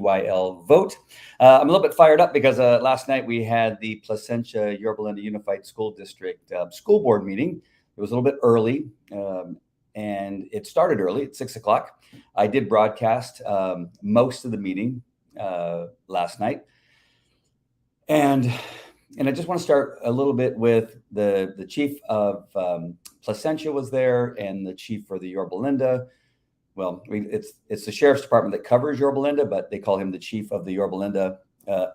VYL vote. I'm a little bit fired up because last night we had the Placentia Yorba Linda Unified School District school board meeting. It was a little bit early, and it started early at 6 o'clock. I did broadcast most of the meeting last night. And I just want to start a little bit with the chief of Placentia was there, and the chief for the Yorba Linda. Well, it's the sheriff's department that covers Yorba Linda, but they call him the chief of the Yorba Linda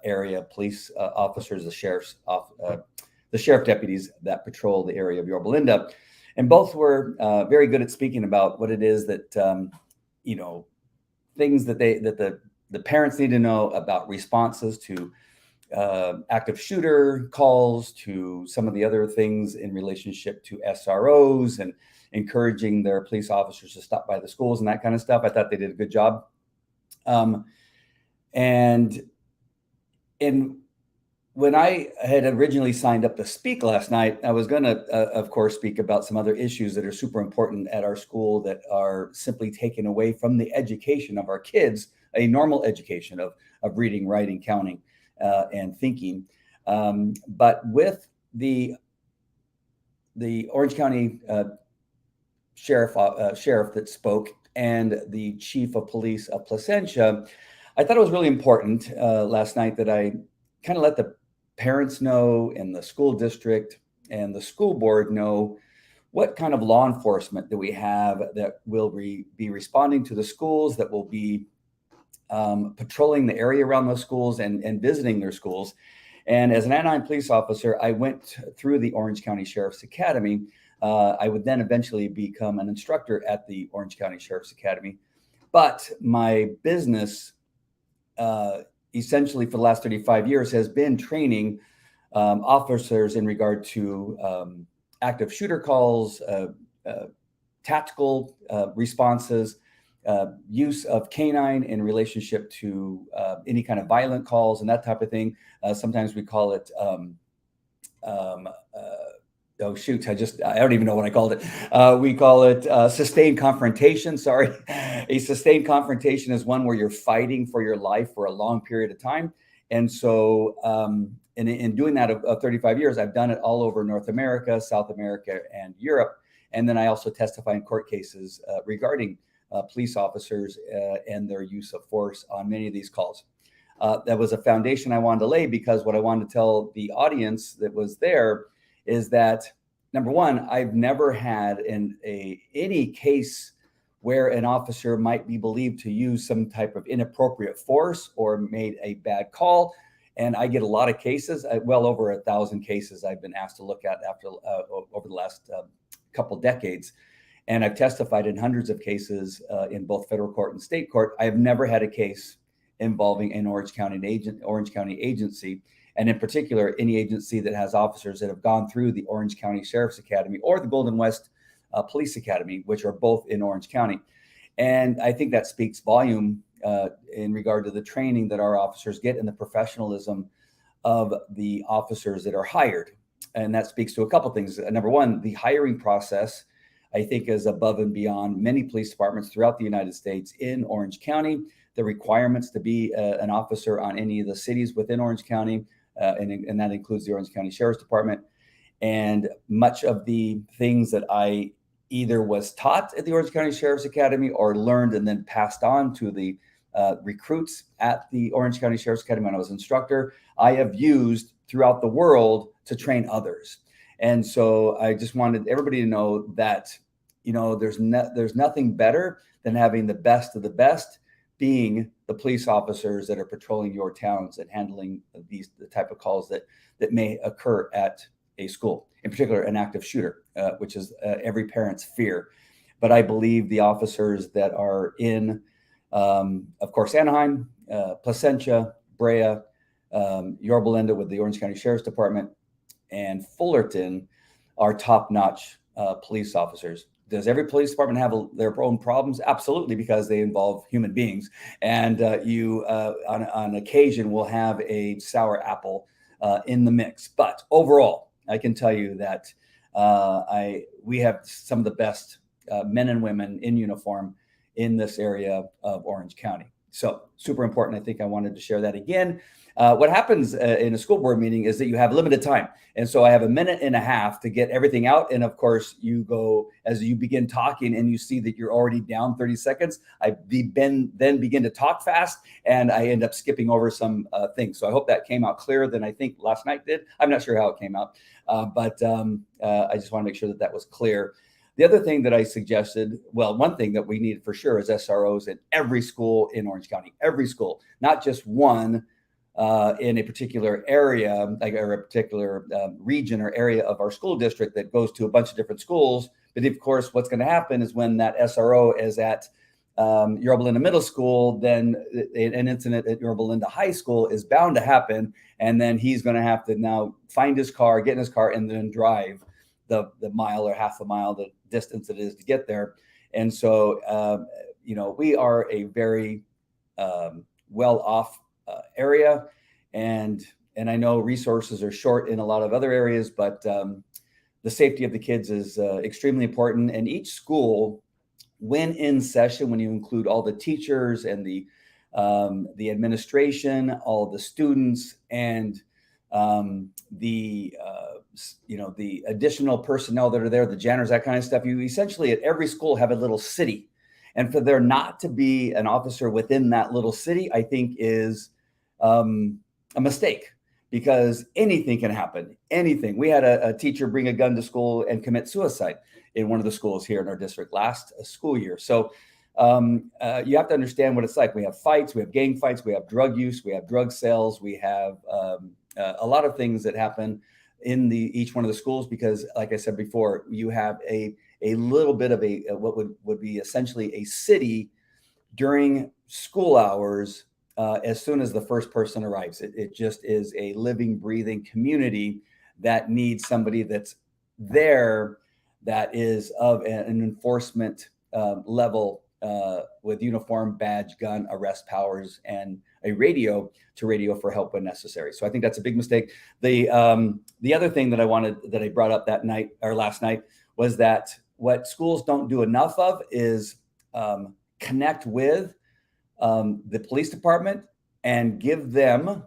area police officers, the sheriff deputies that patrol the area of Yorba Linda, and both were very good at speaking about what it is that things that the parents need to know about responses to active shooter calls, to some of the other things in relationship to SROs and encouraging their police officers to stop by the schools and that kind of stuff. I thought they did a good job. And when I had originally signed up to speak last night, I was going to, of course, speak about some other issues that are super important at our school that are simply taken away from the education of our kids, a normal education of reading, writing, counting, and thinking. But with the Orange County sheriff that spoke and the chief of police of Placentia, I thought it was really important last night that I kind of let the parents know, and the school district and the school board know what kind of law enforcement that we have that will be responding to the schools, that will be patrolling the area around those schools and visiting their schools. And as an Anaheim police officer, I went through the Orange County Sheriff's Academy. I would then eventually become an instructor at the Orange County Sheriff's Academy. But my business, essentially for the last 35 years, has been training officers in regard to active shooter calls, tactical responses, use of canine in relationship to any kind of violent calls and that type of thing. Sometimes we call it, oh shoot, I don't even know what I called it. We call it sustained confrontation. Sorry. A sustained confrontation is one where you're fighting for your life for a long period of time. And so in doing that of 35 years, I've done it all over North America, South America, and Europe. And then I also testify in court cases regarding police officers and their use of force on many of these calls. That was a foundation I wanted to lay, because what I wanted to tell the audience that was there is that, number one, I've never had any case where an officer might be believed to use some type of inappropriate force or made a bad call. And I get a lot of cases, well over 1,000 cases I've been asked to look at over the last couple decades. And I've testified in hundreds of cases in both federal court and state court. I have never had a case involving an Orange County agency, and in particular, any agency that has officers that have gone through the Orange County Sheriff's Academy or the Golden West Police Academy, which are both in Orange County. And I think that speaks volume in regard to the training that our officers get and the professionalism of the officers that are hired. And that speaks to a couple things. Number one, the hiring process, I think, is above and beyond many police departments throughout the United States. In Orange County, the requirements to be an officer on any of the cities within Orange County, and that includes the Orange County Sheriff's Department. And much of the things that I either was taught at the Orange County Sheriff's Academy or learned and then passed on to the recruits at the Orange County Sheriff's Academy when I was instructor, I have used throughout the world to train others. And so I just wanted everybody to know that, there's nothing better than having the best of the best being the police officers that are patrolling your towns and handling the type of calls that may occur at a school, in particular an active shooter, which is every parent's fear. But I believe the officers that are in, of course, Anaheim, Placentia, Brea, Yorba Linda with the Orange County Sheriff's Department, and Fullerton are top-notch police officers. Does every police department have their own problems? Absolutely, because they involve human beings. And you, on occasion, will have a sour apple in the mix. But overall, I can tell you that we have some of the best men and women in uniform in this area of Orange County. So super important. I think I wanted to share that again. What happens in a school board meeting is that you have limited time. And so I have a minute and a half to get everything out. And of course, you go, as you begin talking and you see that you're already down 30 seconds, then begin to talk fast, and I end up skipping over some things. So I hope that came out clearer than I think last night did. I'm not sure how it came out, but I just want to make sure that that was clear. The other thing that I suggested, well, one thing that we need for sure is SROs in every school in Orange County, every school, not just one in a particular area, like or a particular region or area of our school district that goes to a bunch of different schools. But of course, what's going to happen is when that SRO is at Yorba Linda Middle School, then an incident at Yorba Linda High School is bound to happen. And then he's going to have to now find his car, get in his car, and then drive the mile or half a mile, the distance it is to get there. And so, we are a very well off area, and I know resources are short in a lot of other areas, but the safety of the kids is extremely important. And each school, when in session, when you include all the teachers and the administration, all the students, and the additional personnel that are there, the janitors, that kind of stuff, you essentially at every school have a little city. And for there not to be an officer within that little city, I think is a mistake, because anything can happen. Anything. We had a teacher bring a gun to school and commit suicide in one of the schools here in our district last school year. So you have to understand what it's like. We have fights, we have gang fights, we have drug use, we have drug sales, we have a lot of things that happen in each one of the schools, because like I said before, you have a little bit of what would be essentially a city during school hours. As soon as the first person arrives, it just is a living, breathing community that needs somebody that's there, that is of an enforcement level with uniform, badge, gun, arrest powers, and a radio for help when necessary. So I think that's a big mistake. The other thing that I brought up that night or last night was that what schools don't do enough of is connect with the police department and give them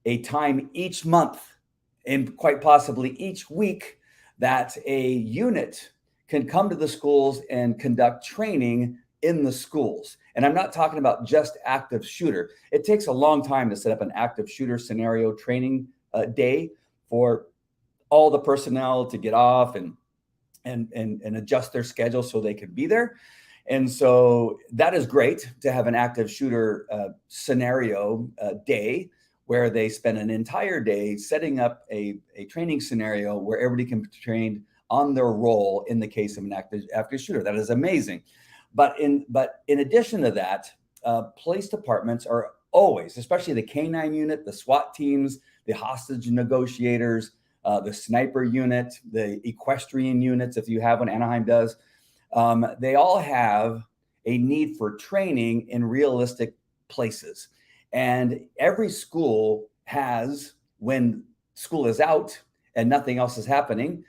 a time each month, and quite possibly each week, that a unit can come to the schools and conduct training in the schools. And I'm not talking about just active shooter. It takes a long time to set up an active shooter scenario training day for all the personnel to get off and adjust their schedule so they can be there. And so that is great to have an active shooter scenario day where they spend an entire day setting up a training scenario where everybody can be trained on their role in the case of an active shooter. That is amazing. But in addition to that, police departments are always, especially the K-9 unit, the SWAT teams, the hostage negotiators, the sniper unit, the equestrian units, if you have one, Anaheim does, they all have a need for training in realistic places. And every school has, when school is out and nothing else is happening,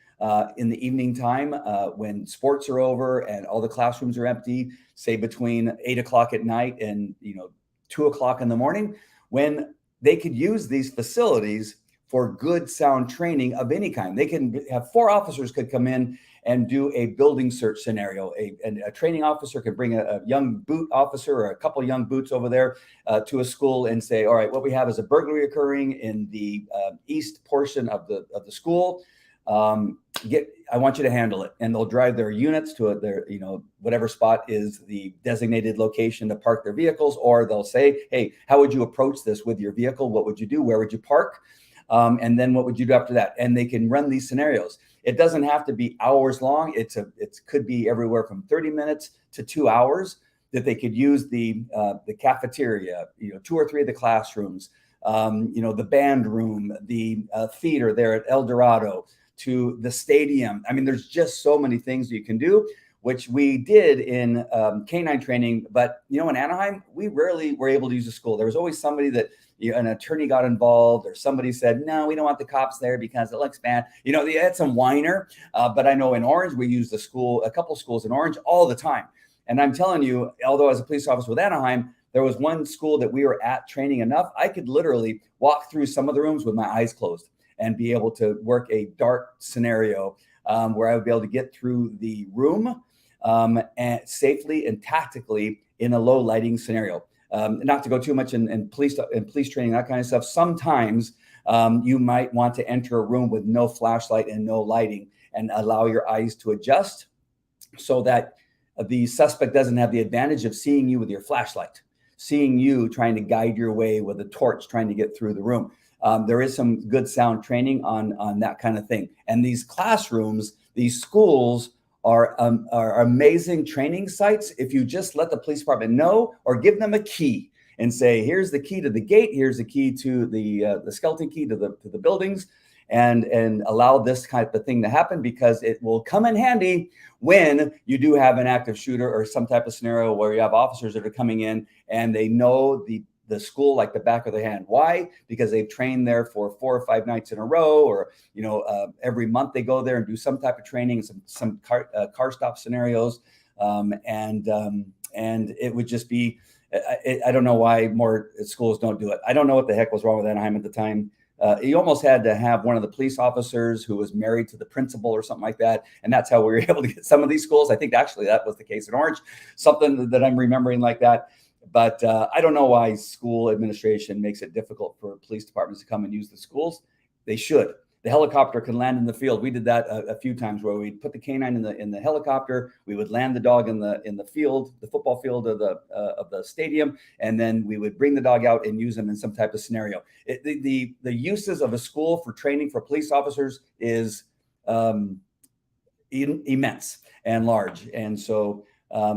in the evening time, when sports are over and all the classrooms are empty, say between 8 o'clock at night and 2 o'clock in the morning, when they could use these facilities for good sound training of any kind. They can have 4 officers could come in and do a building search scenario. A training officer could bring a young boot officer or a couple of young boots over there to a school and say, all right, what we have is a burglary occurring in the east portion of the school. I want you to handle it. And they'll drive their units to their, whatever spot is the designated location to park their vehicles, or they'll say, hey, how would you approach this with your vehicle? What would you do? Where would you park? And then what would you do after that? And they can run these scenarios. It doesn't have to be hours long. It could be everywhere from 30 minutes to 2 hours that they could use the cafeteria, 2 or 3 of the classrooms, the band room, the theater there at El Dorado, to the stadium. I mean, there's just so many things you can do, which we did in K-9 training. But, in Anaheim, we rarely were able to use the school. There was always somebody that an attorney got involved, or somebody said, no, we don't want the cops there because it looks bad. They had some whiner. But I know in Orange, we use a couple schools in Orange all the time. And I'm telling you, although as a police officer with Anaheim, There was one school that we were at training enough. I could literally walk through some of the rooms with my eyes closed and be able to work a dark scenario where I would be able to get through the room and safely and tactically in a low lighting scenario. Not to go too much in police training, that kind of stuff. Sometimes you might want to enter a room with no flashlight and no lighting and allow your eyes to adjust so that the suspect doesn't have the advantage of seeing you with your flashlight, seeing you trying to guide your way with a torch, trying to get through the room. There is some good sound training on that kind of thing. And these classrooms, these schools are amazing training sites if you just let the police department know or give them a key and say, here's the key to the gate, here's the key to the skeleton key to the buildings, and allow this kind of thing to happen, because it will come in handy when you do have an active shooter or some type of scenario where you have officers that are coming in and they know the school like the back of their hand. Why? Because they've trained there for 4 or 5 nights in a row, or every month they go there and do some type of training, some car stop scenarios, and it would just be. I don't know why more schools don't do it. I don't know what the heck was wrong with Anaheim at the time. You almost had to have one of the police officers who was married to the principal or something like that. And that's how we were able to get some of these schools. I think actually that was the case in Orange, something that I'm remembering like that. But I don't know why school administration makes it difficult for police departments to come and use the schools. They should. The helicopter can land in the field. We did that a few times where we'd put the canine in the helicopter. We would land the dog in the field, the football field of the stadium, and then we would bring the dog out and use them in some type of scenario. The uses of a school for training for police officers is immense and large. And so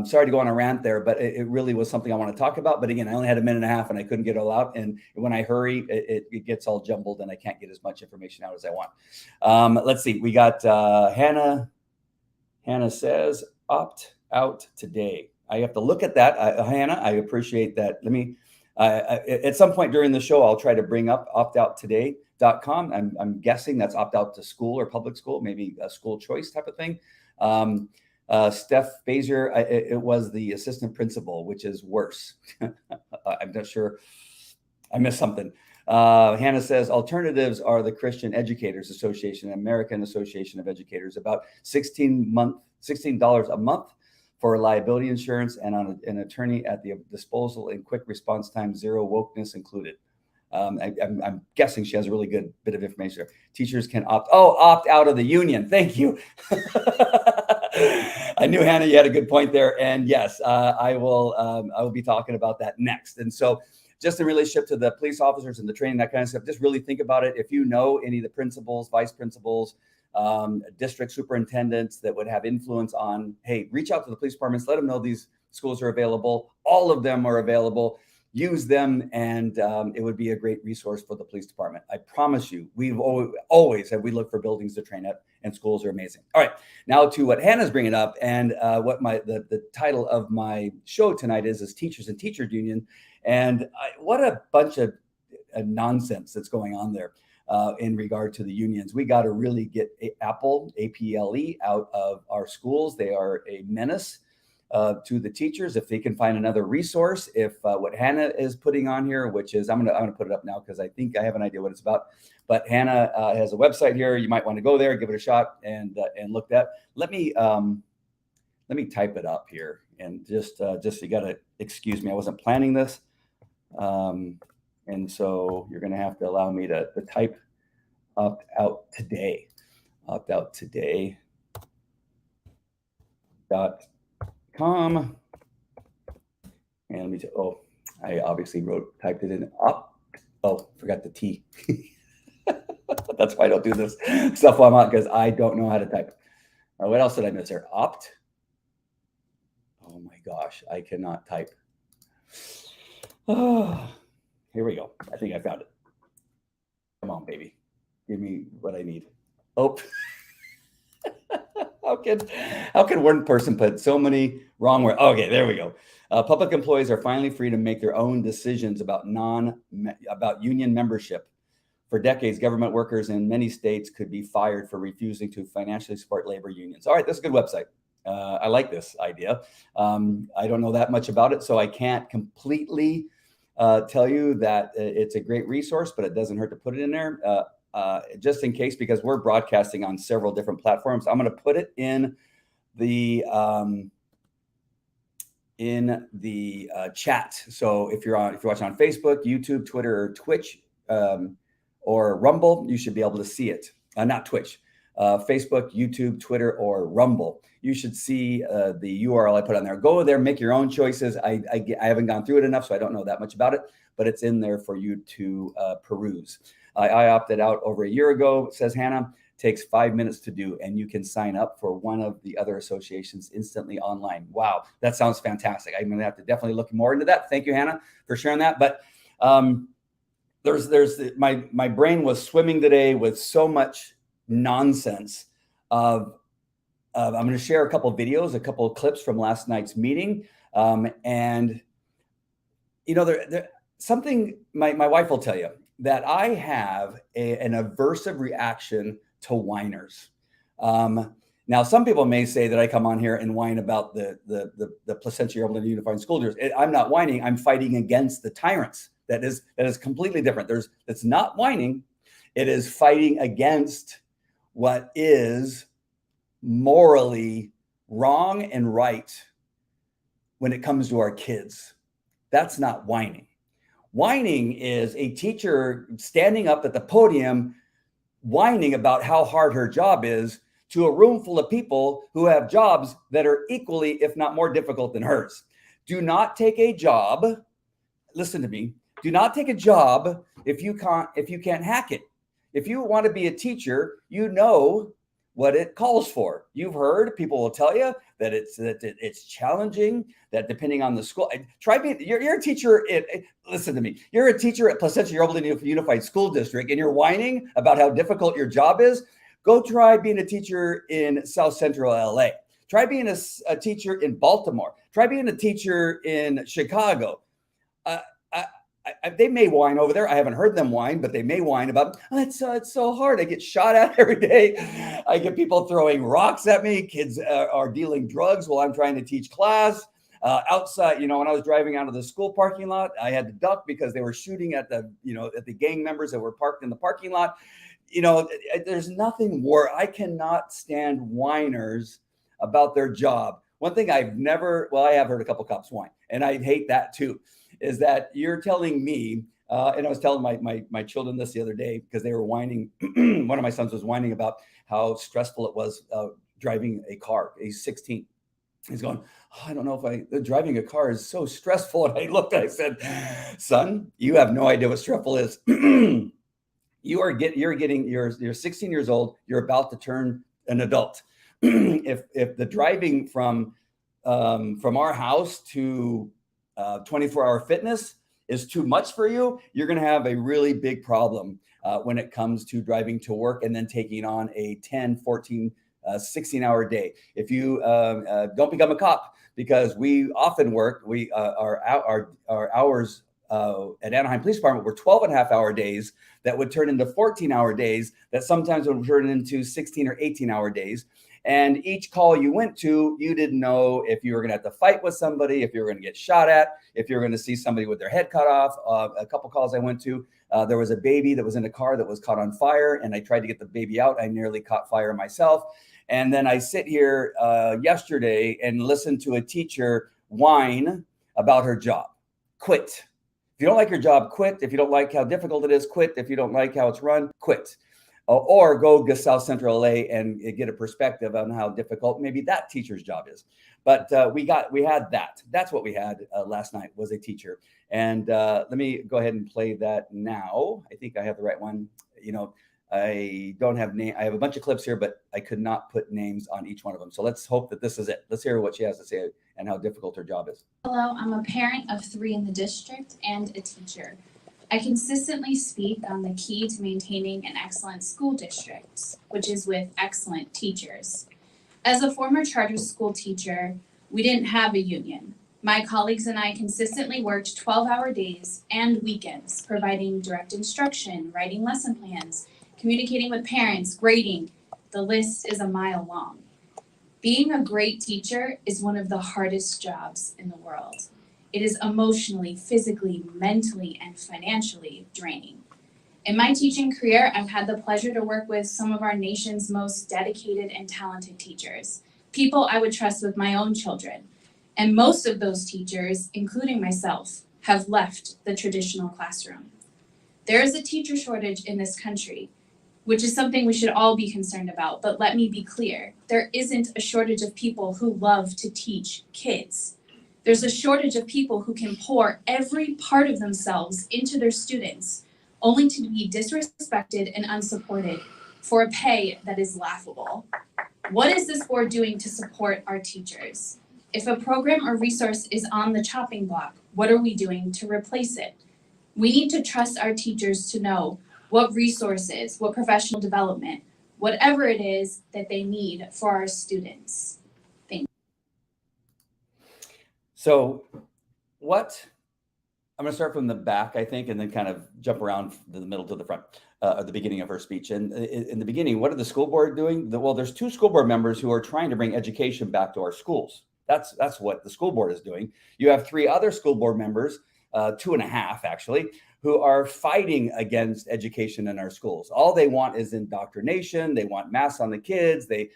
sorry to go on a rant there, but it really was something I want to talk about. But again, I only had a minute and a half and I couldn't get it all out. And when I hurry, it gets all jumbled and I can't get as much information out as I want. Let's see. We got Hannah. Hannah says, opt out today. I have to look at that. Hannah, I appreciate that. Let me, at some point during the show, I'll try to bring up optouttoday.com. I'm guessing that's opt out to school or public school, maybe a school choice type of thing. Steph Bazier, it was the assistant principal, which is worse. I'm not sure. I missed something. Hannah says, alternatives are the Christian Educators Association, American Association of Educators, about $16 a month for liability insurance and on an attorney at the disposal in quick response time, zero wokeness included. I'm guessing she has a really good bit of information. Teachers can opt out of the union. Thank you. I knew, Hannah, you had a good point there. And yes, I will be talking about that next. And so just in relationship to the police officers and the training, that kind of stuff, just really think about it. If you know any of the principals, vice principals, district superintendents that would have influence on, hey, reach out to the police departments, let them know these schools are available. All of them are available. Use them, and it would be a great resource for the police department. I promise you, we've always we look for buildings to train at, and schools are amazing. All right, now to what Hannah's bringing up, and what the title of my show tonight is Teachers and Teachers Union, and what a bunch of nonsense that's going on there in regard to the unions. We got to really get APLE, APLE, out of our schools. They are a menace to the teachers. If they can find another resource, if what Hannah is putting on here, which is, I'm gonna put it up now because I think I have an idea what it's about. But Hannah has a website here. You might want to go there, give it a shot, and look at. Let me type it up here, and just you gotta excuse me. I wasn't planning this, and so you're gonna have to allow me to type opt out today. Opt out today. .com, and let me I obviously typed it in up. Forgot the T. That's why I don't do this stuff while I'm out, because I don't know how to type. What else did I miss there? Opt. Oh my gosh, I cannot type. Here we go. I think I found it. Come on, baby. Give me what I need. How can one person put so many wrong words? Okay, there we go. Public employees are finally free to make their own decisions about union membership. For decades, government workers in many states could be fired for refusing to financially support labor unions. All right, that's a good website. I like this idea. I don't know that much about it, so I can't completely tell you that it's a great resource, but it doesn't hurt to put it in there just in case, because we're broadcasting on several different platforms. I'm going to put it in the chat. So if you're watching on Facebook, YouTube, Twitter, or Twitch, or Rumble, you should be able to see it. Not Twitch, Facebook, YouTube, Twitter, or Rumble. You should see the URL I put on there. Go there, make your own choices. I haven't gone through it enough, so I don't know that much about it, but it's in there for you to peruse. I opted out over a year ago, says Hannah. Takes 5 minutes to do, and you can sign up for one of the other associations instantly online. Wow, that sounds fantastic. I'm going to have to definitely look more into that. Thank you, Hannah, for sharing that. But my brain was swimming today with so much nonsense. I'm going to share a couple of videos, a couple of clips from last night's meeting, and you know, something my wife will tell you that I have an aversive reaction to whiners. Now, some people may say that I come on here and whine about the Placentia Yorba Linda Unified School District. I'm not whining. I'm fighting against the tyrants. That is completely different. It's not whining. It is fighting against what is morally wrong and right when it comes to our kids. That's not whining. Whining is a teacher standing up at the podium whining about how hard her job is to a room full of people who have jobs that are equally, if not more difficult than hers. Do not take a job. Listen to me. Do not take a job if you can't hack it. If you want to be a teacher, you know what it calls for. You've heard people will tell you that it's challenging, that depending on the school, you're a teacher. Listen to me. You're a teacher at Placentia Yorba Linda Unified School District, and you're whining about how difficult your job is. Go try being a teacher in South Central LA. Try being a teacher in Baltimore. Try being a teacher in Chicago. They may whine over there. I haven't heard them whine, but they may whine about, it's so hard. I get shot at every day. I get people throwing rocks at me. Kids are dealing drugs while I'm trying to teach class. Outside, when I was driving out of the school parking lot, I had to duck because they were shooting at the gang members that were parked in the parking lot. There's nothing more. I cannot stand whiners about their job. One thing I have heard a couple cops whine, and I hate that too, is that you're telling me, and I was telling my children this the other day because they were whining. One of my sons was whining about how stressful it was driving a car. He's 16. He's going, I don't know if driving a car is so stressful. And I looked and I said, son, you have no idea what stressful is. You're 16 years old. You're about to turn an adult. If the driving from our house to 24-hour fitness is too much for you, you're going to have a really big problem when it comes to driving to work and then taking on a 10, 14, 16-hour day. If you don't become a cop, because we often work, our hours at Anaheim Police Department were 12.5-hour days that would turn into 14-hour days that sometimes would turn into 16 or 18-hour days. And each call you went to, you didn't know if you were going to have to fight with somebody, if you were going to get shot at, if you were going to see somebody with their head cut off. A couple calls I went to, there was a baby that was in a car that was caught on fire, and I tried to get the baby out. I nearly caught fire myself. And then I sit here yesterday and listen to a teacher whine about her job. Quit. If you don't like your job, quit. If you don't like how difficult it is, quit. If you don't like how it's run, quit. Or go to South Central LA and get a perspective on how difficult maybe that teacher's job is. But we had that. That's what we had last night, was a teacher. And let me go ahead and play that now. I think I have the right one. I don't have name. I have a bunch of clips here, but I could not put names on each one of them. So let's hope that this is it. Let's hear what she has to say and how difficult her job is. Hello, I'm a parent of 3 in the district and a teacher. I consistently speak on the key to maintaining an excellent school district, which is with excellent teachers. As a former charter school teacher, we didn't have a union. My colleagues and I consistently worked 12-hour days and weekends, providing direct instruction, writing lesson plans, communicating with parents, grading. The list is a mile long. Being a great teacher is one of the hardest jobs in the world. It is emotionally, physically, mentally, and financially draining. In my teaching career, I've had the pleasure to work with some of our nation's most dedicated and talented teachers, people I would trust with my own children. And most of those teachers, including myself, have left the traditional classroom. There is a teacher shortage in this country, which is something we should all be concerned about. But let me be clear, there isn't a shortage of people who love to teach kids. There's a shortage of people who can pour every part of themselves into their students, only to be disrespected and unsupported for a pay that is laughable. What is this board doing to support our teachers? If a program or resource is on the chopping block, what are we doing to replace it? We need to trust our teachers to know what resources, what professional development, whatever it is that they need for our students. Thank you. So I'm going to start from the back, I think, and then kind of jump around the middle to the front, at the beginning of her speech. And in the beginning, what are the school board doing? Well, there's 2 school board members who are trying to bring education back to our schools. That's what the school board is doing. You have 3 other school board members, 2.5 actually, who are fighting against education in our schools. All they want is indoctrination. They want masks on the kids. They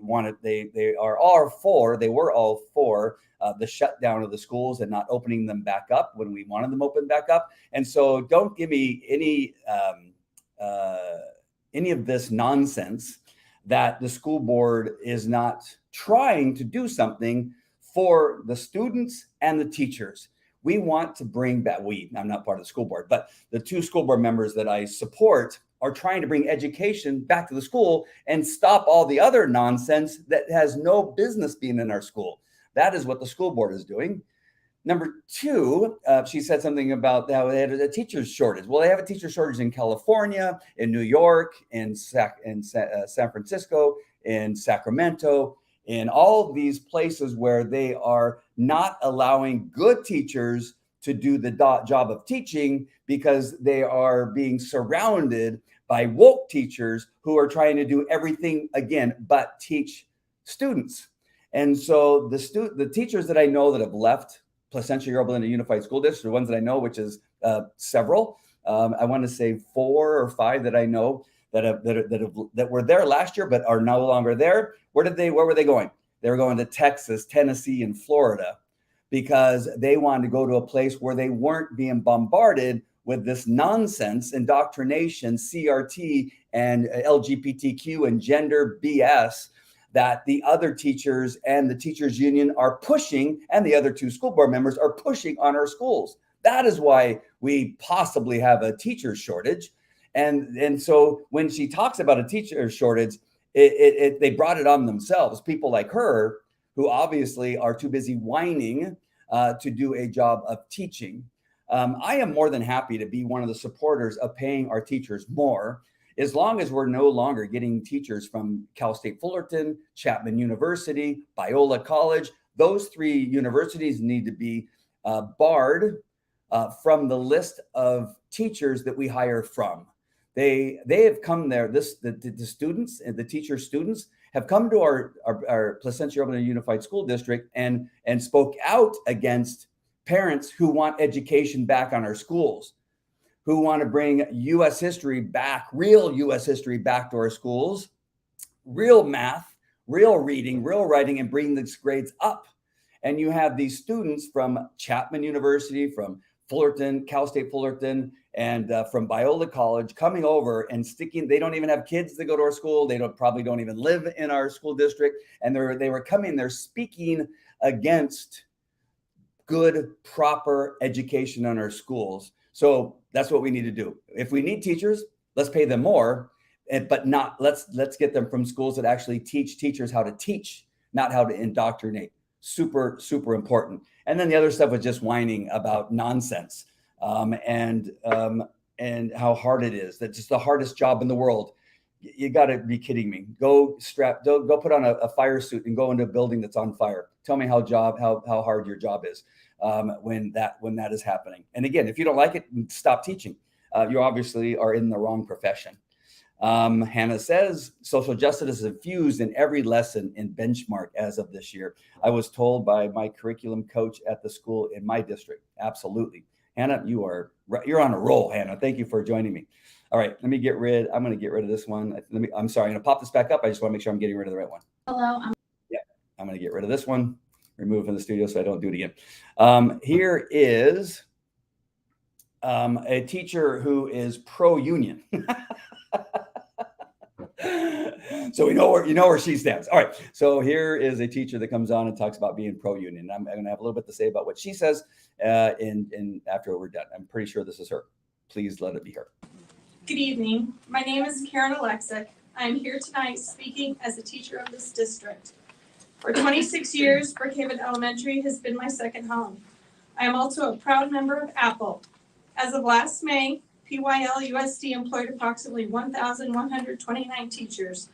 want it. They are all for. They were all for the shutdown of the schools and not opening them back up when we wanted them open back up. And so, don't give me any of this nonsense that the school board is not trying to do something for the students and the teachers. We want to bring back, I'm not part of the school board, but the 2 school board members that I support are trying to bring education back to the school and stop all the other nonsense that has no business being in our school. That is what the school board is doing. Number 2, she said something about how they had a teacher's shortage. Well, they have a teacher shortage in California, in New York, in San Francisco, in Sacramento, in all of these places where they are not allowing good teachers to do the job of teaching because they are being surrounded by woke teachers who are trying to do everything again but teach students. And so the teachers that I know that have left Placentia Yorba Linda Unified School District, the ones that I know, which is several, I want to say 4 or 5 that I know that were there last year but are no longer there. Where were they going? They were going to Texas, Tennessee, and Florida because they wanted to go to a place where they weren't being bombarded with this nonsense, indoctrination, CRT, and LGBTQ and gender BS that the other teachers and the teachers union are pushing, and the other 2 school board members are pushing on our schools. That is why we possibly have a teacher shortage. And so when she talks about a teacher shortage, they brought it on themselves. People like her, who obviously are too busy whining to do a job of teaching. I am more than happy to be one of the supporters of paying our teachers more, as long as we're no longer getting teachers from Cal State Fullerton, Chapman University, Biola College. Those 3 universities need to be barred from the list of teachers that we hire from. They have come there. The students and the teacher students have come to our Placentia Urban Unified School District and spoke out against parents who want education back on our schools, who want to bring U.S. history back, real U.S. history back to our schools, real math, real reading, real writing, and bring the grades up. And you have these students from Chapman University, from Fullerton, Cal State Fullerton, and from Biola College coming over and sticking. They don't even have kids that go to our school. They probably don't even live in our school district. And they were coming there speaking against good, proper education in our schools. So that's what we need to do. If we need teachers, let's pay them more, but not let's get them from schools that actually teach teachers how to teach, not how to indoctrinate. Super, super important. And then the other stuff was just whining about nonsense and how hard it is. That's just the hardest job in the world. You got to be kidding me. Go put on a fire suit and go into a building that's on fire. Tell me how hard your job is when that is happening. And again, if you don't like it, stop teaching. You obviously are in the wrong profession. Hannah says social justice is infused in every lesson in Benchmark as of this year. I was told by my curriculum coach at the school in my district. Absolutely. Hannah, you're on a roll, Hannah. Thank you for joining me. All right, I'm going to get rid of this one. I'm sorry, I'm going to pop this back up. I just want to make sure I'm getting rid of the right one. Hello. I'm going to get rid of this one, remove from the studio so I don't do it again. Here is a teacher who is pro-union. So you know where she stands. All right. So here is a teacher that comes on and talks about being pro-union. I'm going to have a little bit to say about what she says in after we're done. I'm pretty sure this is her. Please let it be her. Good evening. My name is Karen Alexic. I am here tonight speaking as a teacher of this district. For 26 years, Brookhaven Elementary has been my second home. I am also a proud member of Apple. As of last May, PYL-USD employed approximately 1,129 teachers.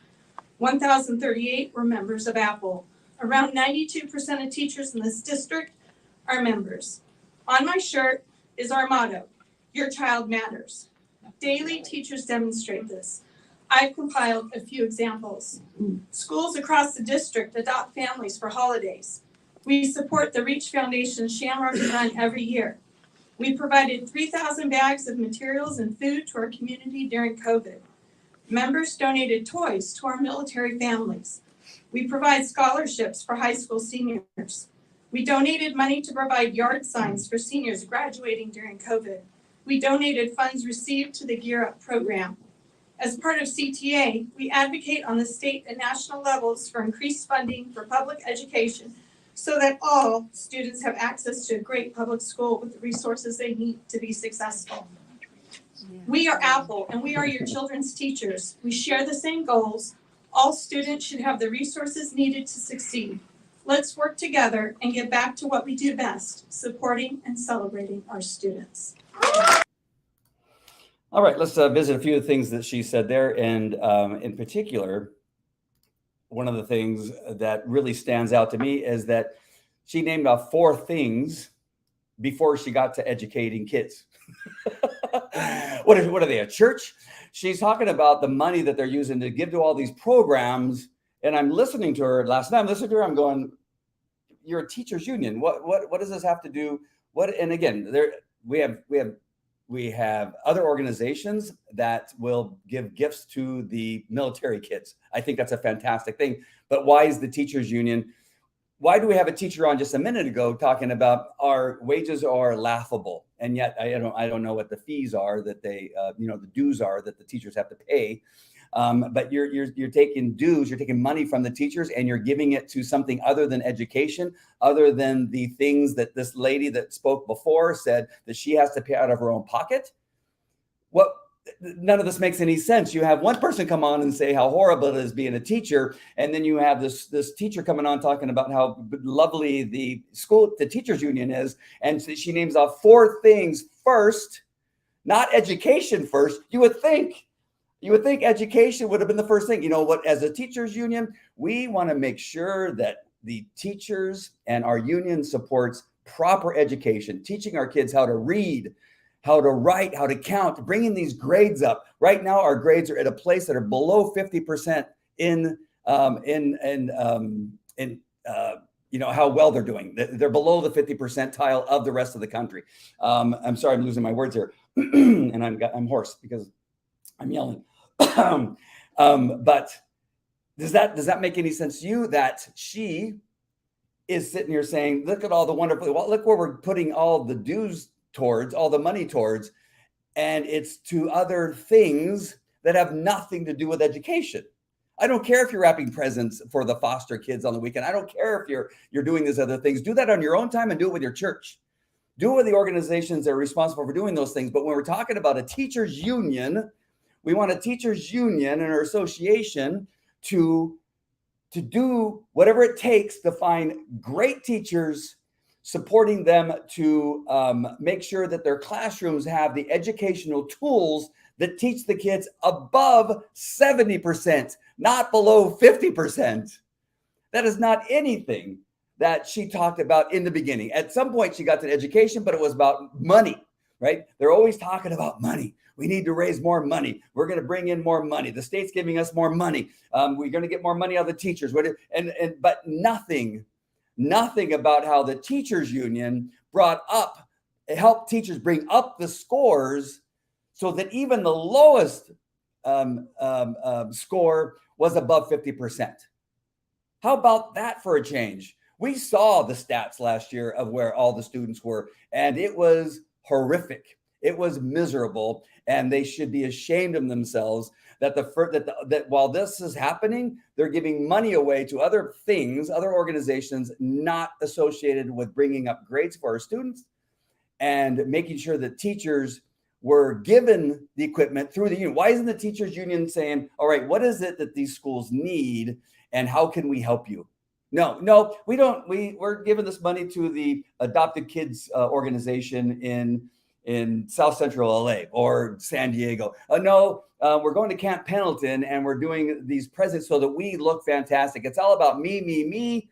1,038 were members of Apple. Around 92% of teachers in this district are members. On my shirt is our motto, "Your child matters." Daily, teachers demonstrate this. I've compiled a few examples. Schools across the district adopt families for holidays. We support the Reach Foundation Shamrock Run every year. We provided 3,000 bags of materials and food to our community during COVID. Members donated toys to our military families. We provide scholarships for high school seniors. We donated money to provide yard signs for seniors graduating during COVID. We donated funds received to the Gear Up program. As part of CTA, we advocate on the state and national levels for increased funding for public education so that all students have access to a great public school with the resources they need to be successful. We are Apple, and we are your children's teachers. We share the same goals. All students should have the resources needed to succeed. Let's work together and get back to what we do best, supporting and celebrating our students. All right, let's visit a few of the things that she said there. And in particular, one of the things that really stands out to me is that she named off 4 things before she got to educating kids. What are they, a church? She's talking about the money that they're using to give to all these programs. And I'm listening to her last night. I'm listening to her. I'm going, you're a teachers union. What does this have to do? And again, we have other organizations that will give gifts to the military kids. I think that's a fantastic thing. But why is the teachers union? Why do we have a teacher on just a minute ago talking about our wages are laughable? And yet I don't know what the fees are that they, the dues are that the teachers have to pay. But you're taking dues, you're taking money from the teachers and you're giving it to something other than education, other than the things that this lady that spoke before said that she has to pay out of her own pocket. None of this makes any sense. You have one person come on and say how horrible it is being a teacher, and then you have this teacher coming on talking about how lovely the teachers union is, and she names off 4 things first, not education first. You would think education would have been the first thing. You know what? As a teachers union, we want to make sure that the teachers and our union supports proper education, teaching our kids how to read, how to write, how to count, bringing these grades up. Right now, our grades are at a place that are below 50% in how well they're doing. They're below the 50 percentile of the rest of the country. I'm sorry, I'm losing my words here, and I'm hoarse because I'm yelling. But does that make any sense to you that she is sitting here saying, look at all the wonderful, look where we're putting all the dues towards, all the money towards, and it's to other things that have nothing to do with education. I don't care if you're wrapping presents for the foster kids on the weekend. I don't care if you're doing these other things. Do that on your own time and do it with your church. Do it with the organizations that are responsible for doing those things. But when we're talking about a teachers union, we want a teachers union and our association to do whatever it takes to find great teachers, supporting them to make sure that their classrooms have the educational tools that teach the kids above 70%, not below 50%. That is not anything that she talked about in the beginning. At some point, she got to education, but it was about money. right? They're always talking about money. We need to raise more money. We're going to bring in more money. The state's giving us more money. We're going to get more money out of the teachers. But nothing about how the teachers union helped teachers bring up the scores so that even the lowest score was above 50%. How about that for a change? We saw the stats last year of where all the students were, and it was horrific. It was miserable, and they should be ashamed of themselves that while this is happening, they're giving money away to other things, other organizations not associated with bringing up grades for our students and making sure that teachers were given the equipment through the union. Why isn't the teachers union saying, all right, what is it that these schools need and how can we help you? No, we don't. We're giving this money to the adopted kids organization in South Central LA or San Diego. No, we're going to Camp Pendleton and we're doing these presents so that we look fantastic. It's all about me,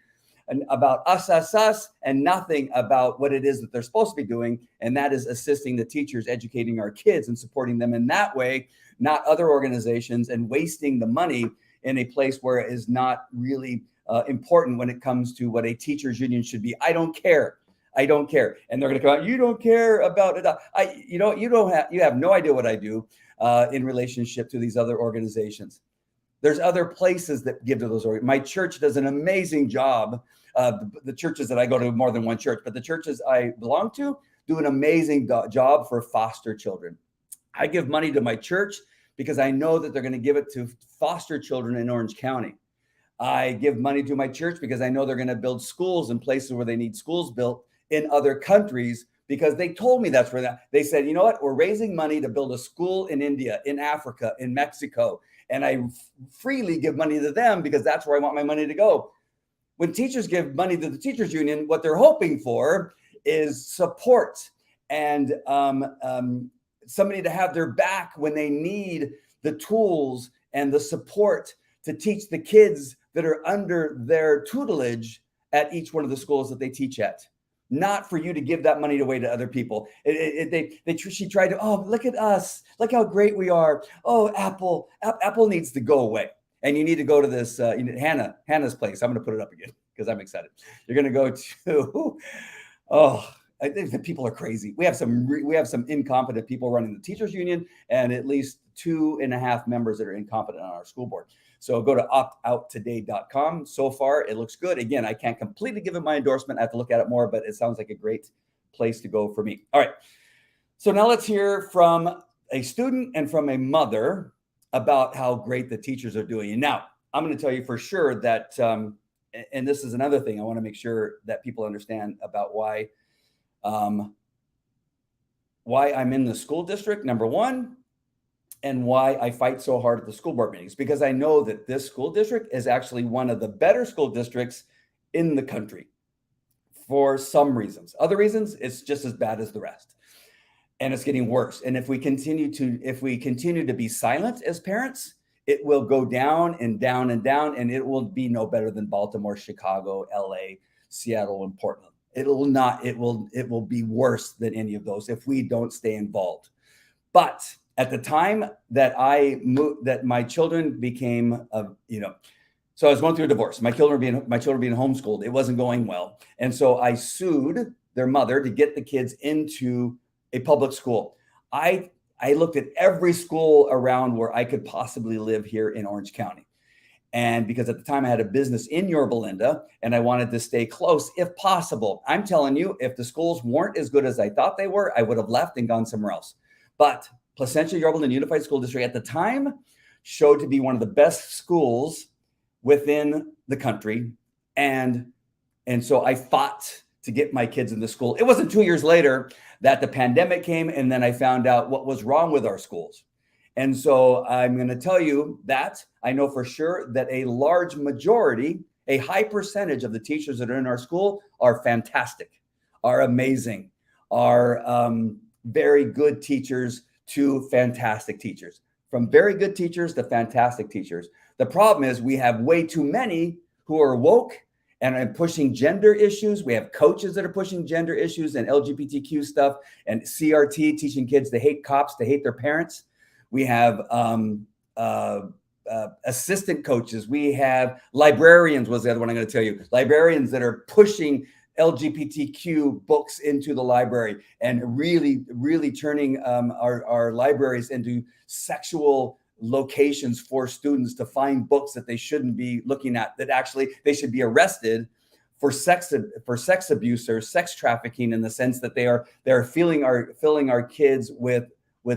and about us, and nothing about what it is that they're supposed to be doing. And that is assisting the teachers, educating our kids and supporting them in that way, not other organizations, and wasting the money in a place where it is not really important when it comes to what a teachers union should be. I don't care. And they're going to come out, you don't care about it. You have no idea what I do in relationship to these other organizations. There's other places that give to those. My church does an amazing job. The churches that I go to, more than one church, but the churches I belong to do an amazing job for foster children. I give money to my church because I know that they're going to give it to foster children in Orange County. I give money to my church because I know they're going to build schools in places where they need schools built in other countries, because they told me that's where they said, you know what, we're raising money to build a school in India, in Africa, in Mexico. And I freely give money to them because that's where I want my money to go. When teachers give money to the teachers union, what they're hoping for is support and somebody to have their back when they need the tools and the support to teach the kids that are under their tutelage at each one of the schools that they teach at. Not for you to give that money away to other people. She tried to, oh, look at us. Look how great we are. Oh, Apple needs to go away. And you need to go to this, Hannah's place. I'm going to put it up again because I'm excited. You're going to go to, I think the people are crazy. We have some incompetent people running the teachers union and at least 2.5 members that are incompetent on our school board. So go to optouttoday.com. So far, it looks good. Again, I can't completely give it my endorsement. I have to look at it more, but it sounds like a great place to go for me. All right. So now let's hear from a student and from a mother about how great the teachers are doing. And now I'm going to tell you for sure that, and this is another thing I want to make sure that people understand about why I'm in the school district, number one, and why I fight so hard at the school board meetings, because I know that this school district is actually one of the better school districts in the country for some reasons. Other reasons, it's just as bad as the rest. And it's getting worse. And if we continue to be silent as parents, it will go down and down and down, and it will be no better than Baltimore, Chicago, LA, Seattle, and Portland. It will be worse than any of those if we don't stay involved. But at the time that I moved, that my children became, so I was going through a divorce. My children being homeschooled, it wasn't going well, and so I sued their mother to get the kids into a public school. I looked at every school around where I could possibly live here in Orange County, and because at the time I had a business in Yorba Linda, and I wanted to stay close if possible. I'm telling you, if the schools weren't as good as I thought they were, I would have left and gone somewhere else. But Placentia Yorba Linda Unified School District at the time showed to be one of the best schools within the country. And so I fought to get my kids in the school. It wasn't 2 years later that the pandemic came, and then I found out what was wrong with our schools. And so I'm going to tell you that I know for sure that a large majority, a high percentage of the teachers that are in our school are fantastic, are amazing, are very good teachers to fantastic teachers, from very good teachers to fantastic teachers. The problem is we have way too many who are woke and pushing gender issues. We have coaches that are pushing gender issues and LGBTQ stuff, and CRT, teaching kids to hate cops, to hate their parents. We have assistant coaches. We have librarians, was the other one I'm going to tell you. Librarians that are pushing LGBTQ books into the library and really turning our libraries into sexual locations for students to find books that they shouldn't be looking at, that actually they should be arrested for sex abuse or sex trafficking, in the sense that they're filling our kids with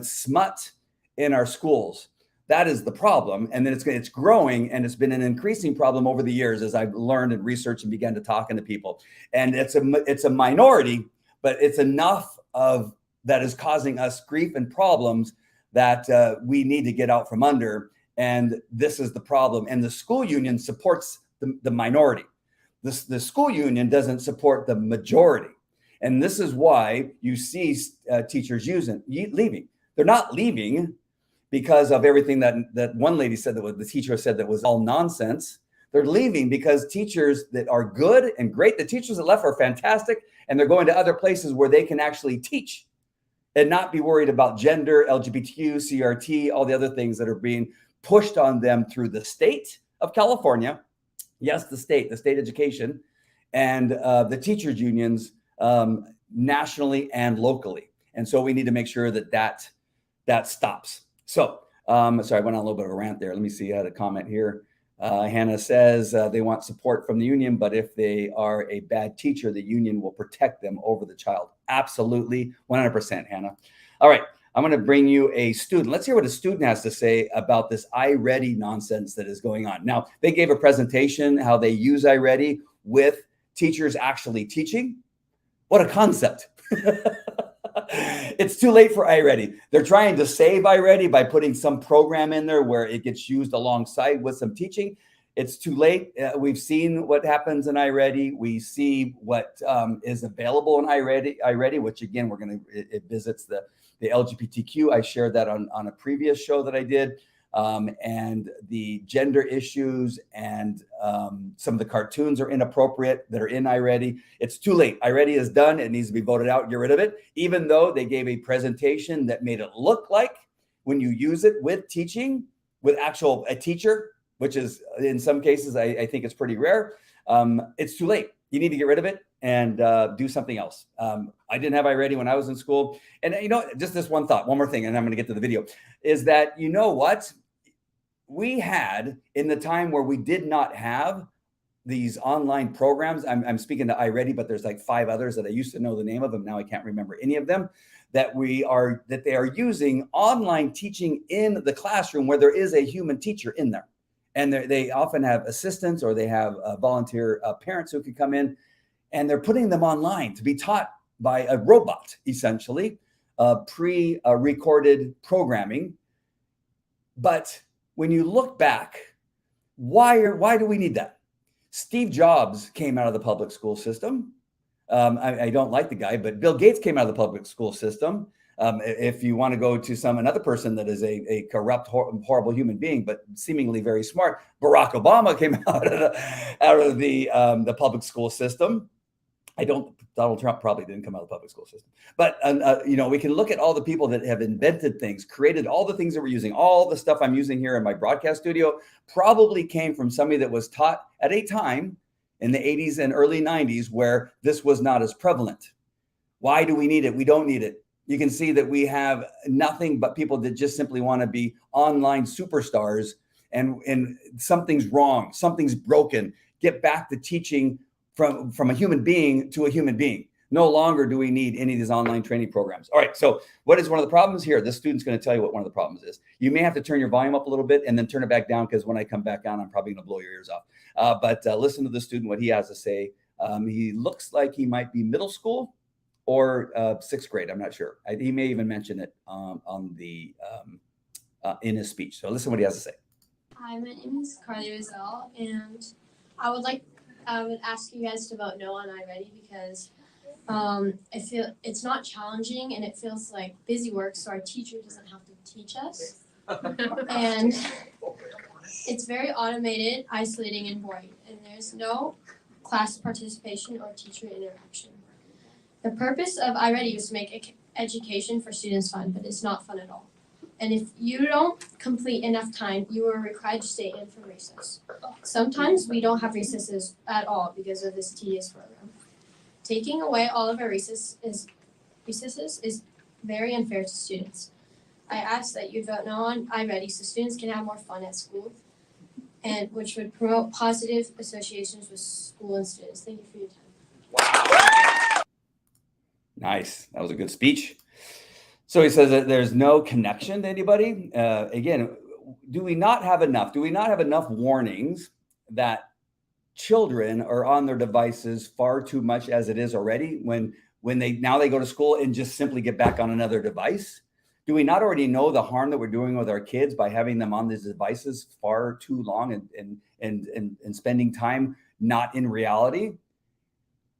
smut in our schools. That is the problem. And then it's growing, and it's been an increasing problem over the years as I've learned and researched and began to talking to people. And it's a minority, but it's enough of that is causing us grief and problems that we need to get out from under. And this is the problem. And the school union supports the minority. The school union doesn't support the majority. And this is why you see teachers leaving. They're not leaving because of everything that one lady said, that the teacher said that was all nonsense. They're leaving because teachers that are good and great, the teachers that left are fantastic, and they're going to other places where they can actually teach and not be worried about gender, LGBTQ, CRT, all the other things that are being pushed on them through the state of California. Yes, the state education, and the teachers unions nationally and locally. And so we need to make sure that stops. So, sorry, I went on a little bit of a rant there. Let me see. I had a comment here. Hannah says they want support from the union, but if they are a bad teacher, the union will protect them over the child. Absolutely, 100%, Hannah. All right, I'm going to bring you a student. Let's hear what a student has to say about this iReady nonsense that is going on. Now, they gave a presentation how they use iReady with teachers actually teaching. What a concept. It's too late for iReady. They're trying to save iReady by putting some program in there where it gets used alongside with some teaching. It's too late. We've seen what happens in iReady. We see what is available in iReady, which again, it visits the LGBTQ. I shared that on a previous show that I did. And the gender issues and some of the cartoons are inappropriate that are in iReady. It's too late. iReady is done. It needs to be voted out. Get rid of it. Even though they gave a presentation that made it look like when you use it with teaching, with a teacher, which is in some cases, I think it's pretty rare. It's too late. You need to get rid of it and do something else. I didn't have iReady when I was in school. And just this one thought, one more thing, and I'm going to get to the video, is that, you know what? We had, in the time where we did not have these online programs, I'm speaking to iReady, but there's like 5 others that I used to know the name of them. Now I can't remember any of them, that they are using online teaching in the classroom where there is a human teacher in there. And they often have assistants, or they have volunteer parents who can come in, and they're putting them online to be taught by a robot, essentially, pre-recorded programming. But when you look back, why do we need that? Steve Jobs came out of the public school system. I don't like the guy, but Bill Gates came out of the public school system. If you want to go to another person that is a corrupt, horrible human being, but seemingly very smart, Barack Obama came out of the public school system. Donald Trump probably didn't come out of the public school system, but we can look at all the people that have invented things, created all the things that we're using. All the stuff I'm using here in my broadcast studio probably came from somebody that was taught at a time in the 80s and early 90s where this was not as prevalent. Why do we need it? We don't need it. You can see that we have nothing but people that just simply want to be online superstars, and something's wrong, something's broken. Get back to teaching from a human being to a human being. No longer do we need any of these online training programs. All right, so what is one of the problems here? This student's going to tell you what one of the problems is. You may have to turn your volume up a little bit and then turn it back down, because when I come back on, I'm probably going to blow your ears off. But listen to the student, what he has to say. He looks like he might be middle school or 6th grade. I'm not sure. He may even mention it in his speech. So listen what he has to say. Hi, my name is Carly Rizal, and I would ask you guys to vote no on iReady because I feel it's not challenging and it feels like busy work, so our teacher doesn't have to teach us. And it's very automated, isolating, and boring. And there's no class participation, or teacher interaction. The purpose of iReady was to make education for students fun, but it's not fun at all. And if you don't complete enough time, you are required to stay in for recess. Sometimes we don't have recesses at all because of this tedious program. Taking away all of our recesses is very unfair to students. I ask that you vote no on iReady so students can have more fun at school, and which would promote positive associations with school and students. Thank you for your time. Nice. That was a good speech. So he says that there's no connection to anybody. Again, do we not have enough warnings that children are on their devices far too much as it is already when they go to school and just simply get back on another device? Do we not already know the harm that we're doing with our kids by having them on these devices far too long and spending time not in reality?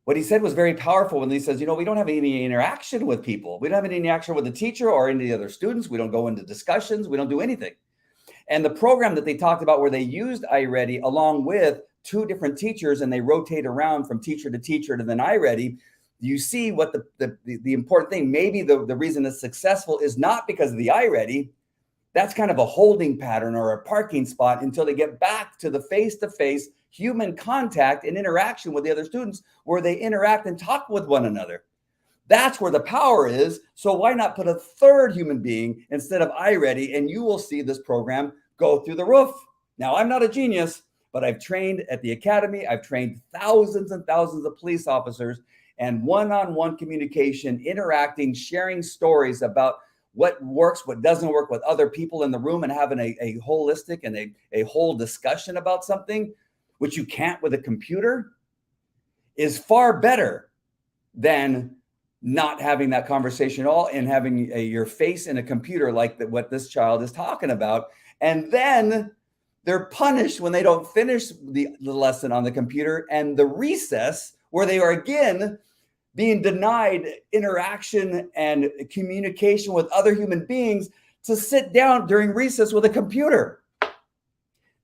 What he said was very powerful when he says, we don't have any interaction with people. We don't have any interaction with the teacher or any of the other students. We don't go into discussions. We don't do anything. And the program that they talked about where they used iReady along with 2 different teachers and they rotate around from teacher to teacher to then iReady, you see what the important thing, maybe the reason it's successful is not because of the iReady. That's kind of a holding pattern or a parking spot until they get back to the face-to-face human contact and interaction with the other students where they interact and talk with one another. That's where the power is. So why not put a 3rd human being instead of iReady, and you will see this program go through the roof. Now, I'm not a genius, but I've trained at the academy. I've trained thousands and thousands of police officers, and one-on-one communication, interacting, sharing stories about what works, what doesn't work with other people in the room, and having a holistic and a whole discussion about something, which you can't with a computer, is far better than not having that conversation at all and having your face in a computer like what this child is talking about. And then they're punished when they don't finish the lesson on the computer, and the recess where they are again being denied interaction and communication with other human beings to sit down during recess with a computer.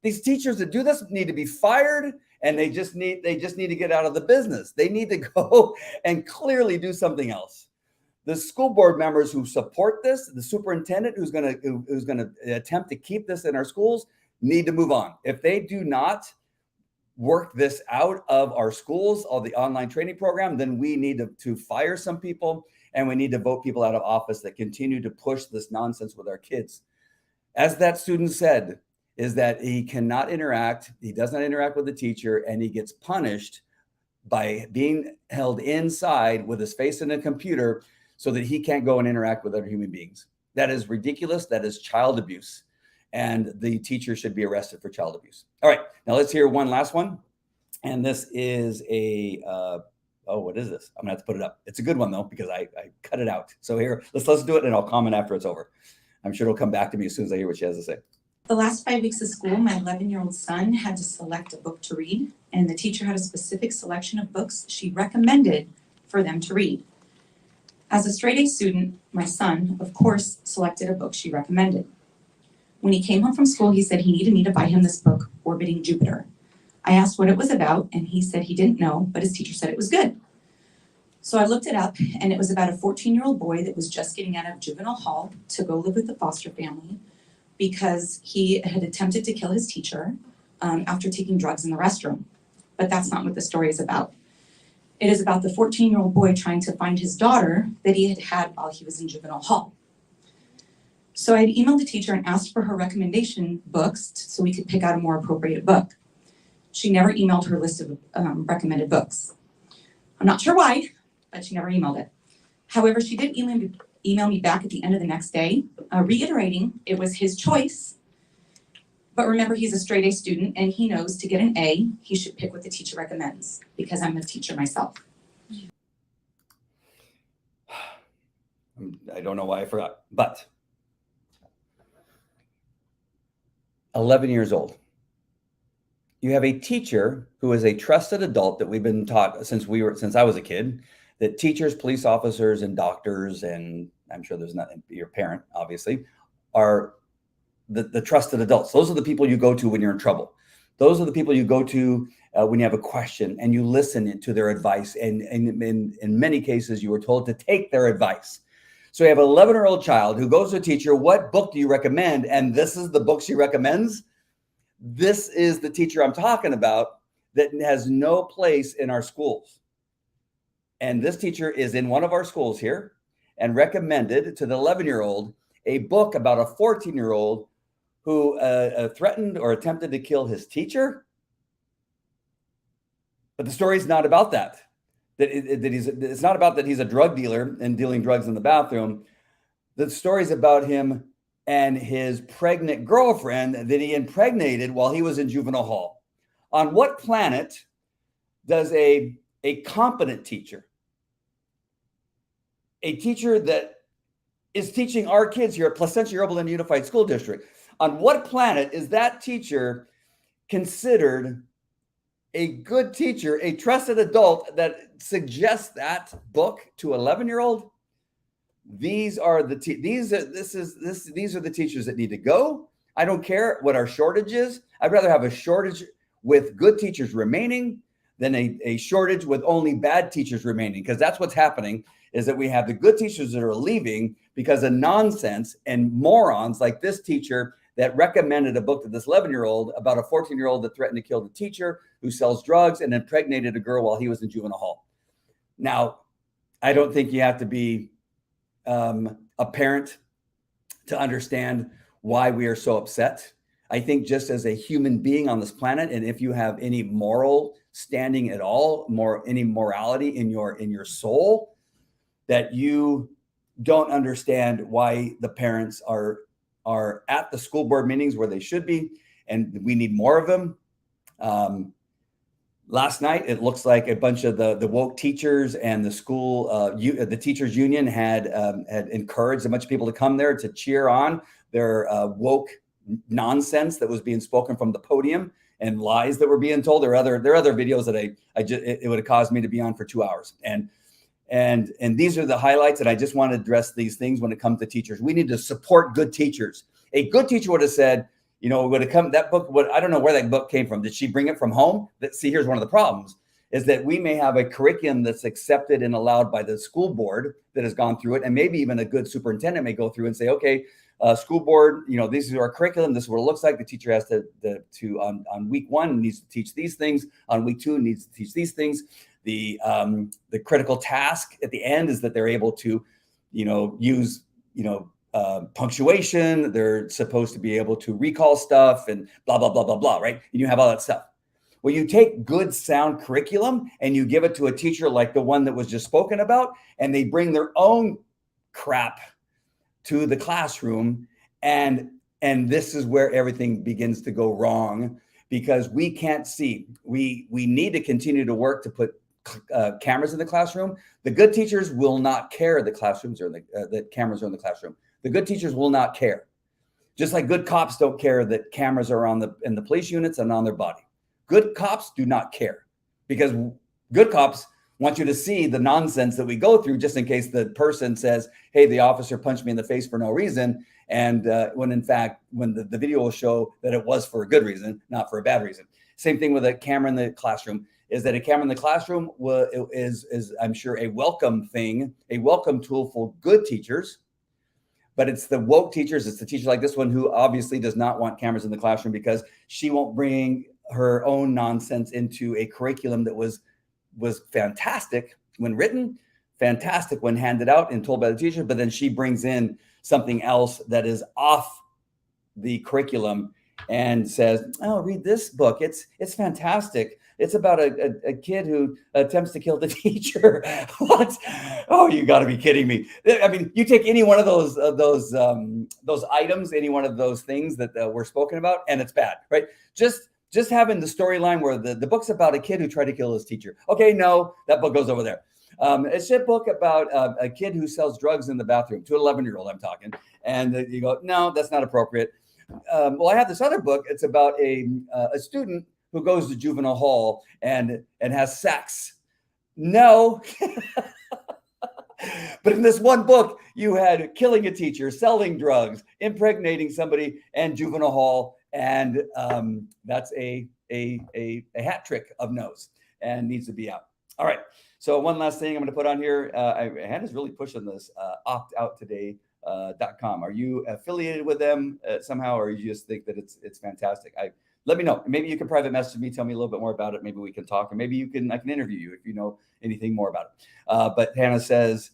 These teachers that do this need to be fired, and they just need to get out of the business. They need to go and clearly do something else. The school board members who support this, the superintendent who's going to attempt to keep this in our schools, need to move on. If they do not work this out of our schools, all the online training program, then we need to fire some people, and we need to vote people out of office that continue to push this nonsense with our kids. As that student said, is that he cannot interact, he does not interact with the teacher, and he gets punished by being held inside with his face in a computer so that he can't go and interact with other human beings. That is ridiculous. That is child abuse. And the teacher should be arrested for child abuse. All right, now let's hear one last one. And this is what is this? I'm gonna have to put it up. It's a good one though, because I cut it out. So here, let's do it and I'll comment after it's over. I'm sure it'll come back to me as soon as I hear what she has to say. The last 5 weeks of school, my 11-year-old son had to select a book to read, and the teacher had a specific selection of books she recommended for them to read. As a straight A student, my son, of course, selected a book she recommended. When he came home from school, he said he needed me to buy him this book, Orbiting Jupiter. I asked what it was about, and he said he didn't know, but his teacher said it was good. So I looked it up, and it was about a 14-year-old boy that was just getting out of juvenile hall to go live with the foster family because he had attempted to kill his teacher after taking drugs in the restroom. But that's not what the story is about. It is about the 14-year-old boy trying to find his daughter that he had had while he was in juvenile hall. So I emailed the teacher and asked for her recommendation books so we could pick out a more appropriate book. She never emailed her list of recommended books. I'm not sure why, but she never emailed it. However, she did email me back at the end of the next day, reiterating it was his choice. But remember, he's a straight A student, and he knows to get an A, he should pick what the teacher recommends, because I'm a teacher myself. I don't know why I forgot, but 11 years old. You have a teacher who is a trusted adult that we've been taught since I was a kid, that teachers, police officers, and doctors, and I'm sure there's not your parent, obviously, are the trusted adults. Those are the people you go to when you're in trouble. Those are the people you go to when you have a question, and you listen to their advice. And in many cases, you were told to take their advice. So you have an 11-year-old child who goes to a teacher, what book do you recommend? And this is the book she recommends. This is the teacher I'm talking about that has no place in our schools. And this teacher is in one of our schools here and recommended to the 11-year-old a book about a 14-year-old who threatened or attempted to kill his teacher. But the story's not about that. It's not about that he's a drug dealer and dealing drugs in the bathroom. The story's about him and his pregnant girlfriend that he impregnated while he was in juvenile hall. On what planet does a competent teacher, a teacher that is teaching our kids here at Placentia Yorba Linda Unified School District, on what planet is that teacher considered a good teacher, a trusted adult that suggests that book to 11-year-old? These are the these are the teachers that need to go. I don't care what our shortage is. I'd rather have a shortage with good teachers remaining than a shortage with only bad teachers remaining, because that's what's happening, is that we have the good teachers that are leaving because of nonsense and morons like this teacher that recommended a book to this 11-year-old about a 14-year-old that threatened to kill the teacher who sells drugs and impregnated a girl while he was in juvenile hall. Now, I don't think you have to be a parent to understand why we are so upset. I think just as a human being on this planet, and if you have any moral standing at all, any morality in your soul, that you don't understand why the parents are at the school board meetings where they should be, and we need more of them. Last night, it looks like a bunch of the woke teachers and the school, the teachers union had encouraged a bunch of people to come there to cheer on their woke nonsense that was being spoken from the podium and lies that were being told. There are other videos that it would have caused me to be on for 2 hours. And these are the highlights, and I just want to address these things when it comes to teachers. We need to support good teachers. A good teacher would have said, would have come, that book, I don't know where that book came from. Did she bring it from home? See, here's one of the problems, is that we may have a curriculum that's accepted and allowed by the school board that has gone through it, and maybe even a good superintendent may go through and say, okay, school board, this is our curriculum. This is what it looks like. The teacher has to on week 1 needs to teach these things. On week 2 needs to teach these things. The critical task at the end is that they're able to, use, punctuation. They're supposed to be able to recall stuff and blah, blah, blah, blah, blah, right? And you have all that stuff. Well, you take good, sound curriculum and you give it to a teacher like the one that was just spoken about, and they bring their own crap to the classroom. And this is where everything begins to go wrong, because we can't see. We need to continue to work to put cameras in the classroom. The good teachers will not care the classrooms or that cameras are in the classroom. The good teachers will not care. Just like good cops don't care that cameras are in the police units and on their body. Good cops do not care, because good cops want you to see the nonsense that we go through, just in case the person says, hey, the officer punched me in the face for no reason. And when in fact, when the video will show that it was for a good reason, not for a bad reason. Same thing with a camera in the classroom, is that a camera in the classroom is I'm sure a welcome thing, a welcome tool for good teachers. But it's the woke teachers, it's the teacher like this one who obviously does not want cameras in the classroom, because she won't bring her own nonsense into a curriculum that was fantastic when written, fantastic when handed out and told by the teacher, but then she brings in something else that is off the curriculum and says, oh, read this book. It's fantastic. It's about a kid who attempts to kill the teacher. What? Oh, you got to be kidding me. I mean, you take any one of those items, any one of those things that were spoken about, and it's bad, right? Just having the storyline where the book's about a kid who tried to kill his teacher. Okay, no, that book goes over there. It's a book about a kid who sells drugs in the bathroom, to an 11-year-old I'm talking. And you go, no, that's not appropriate. Well, I have this other book. It's about a student who goes to juvenile hall and has sex. No, But in this one book, you had killing a teacher, selling drugs, impregnating somebody, and juvenile hall. And that's a hat trick of no's and needs to be out. All right. So one last thing I'm going to put on here. Hannah's really pushing this optouttoday.com. Are you affiliated with them somehow, or you just think that it's fantastic? Let me know. Maybe you can private message me, tell me a little bit more about it. Maybe we can talk, and maybe I can interview you if you know anything more about it. But Hannah says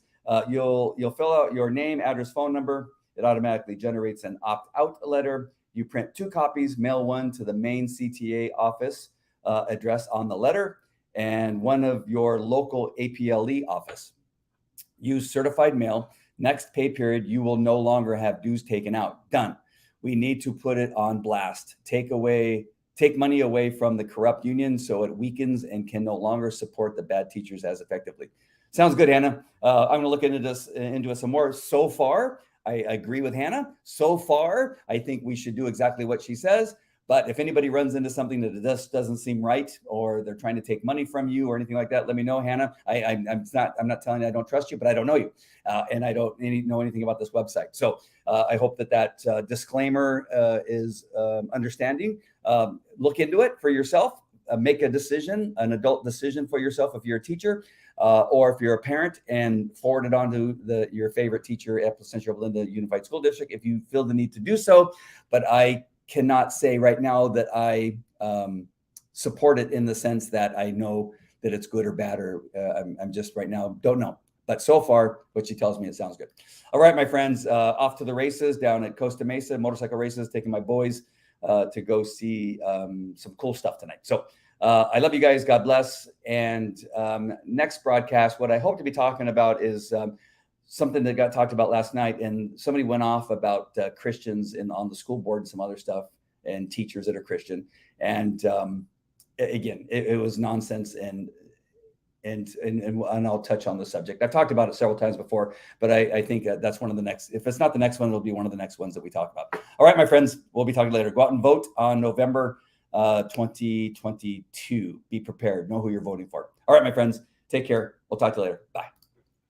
you'll fill out your name, address, phone number. It automatically generates an opt-out letter. You print 2 copies, mail one to the main CTA office address on the letter, and one of your local APLE office. Use certified mail. Next pay period, you will no longer have dues taken out. Done. We need to put it on blast. Take money away from the corrupt union so it weakens and can no longer support the bad teachers as effectively. Sounds good, Hannah. I'm going to look into it some more. So far, I agree with Hannah. So far, I think we should do exactly what she says. But if anybody runs into something that just doesn't seem right, or they're trying to take money from you or anything like that, let me know, Hannah. I'm not telling you I don't trust you, but I don't know you, and I don't know anything about this website. So I hope that disclaimer is understanding. Look into it for yourself. Make a decision, an adult decision for yourself if you're a teacher, or if you're a parent, and forward it on to your favorite teacher at Placentia Yorba Linda Unified School District if you feel the need to do so. But I cannot say right now that I support it in the sense that I know that it's good or bad, or I'm just right now don't know. But so far, what she tells me, it sounds good. All right, my friends, off to the races down at Costa Mesa, motorcycle races, taking my boys to go see some cool stuff tonight. So I love you guys. God bless. And next broadcast, what I hope to be talking about is something that got talked about last night, and somebody went off about Christians on the school board and some other stuff, and teachers that are Christian. And again, it was nonsense, and I'll touch on the subject. I've talked about it several times before, but I think that's one of the next, if it's not the next one, it'll be one of the next ones that we talk about. All right, my friends, we'll be talking later. Go out and vote on November 2022. Be prepared. Know who you're voting for. All right, my friends, take care. We'll talk to you later. Bye.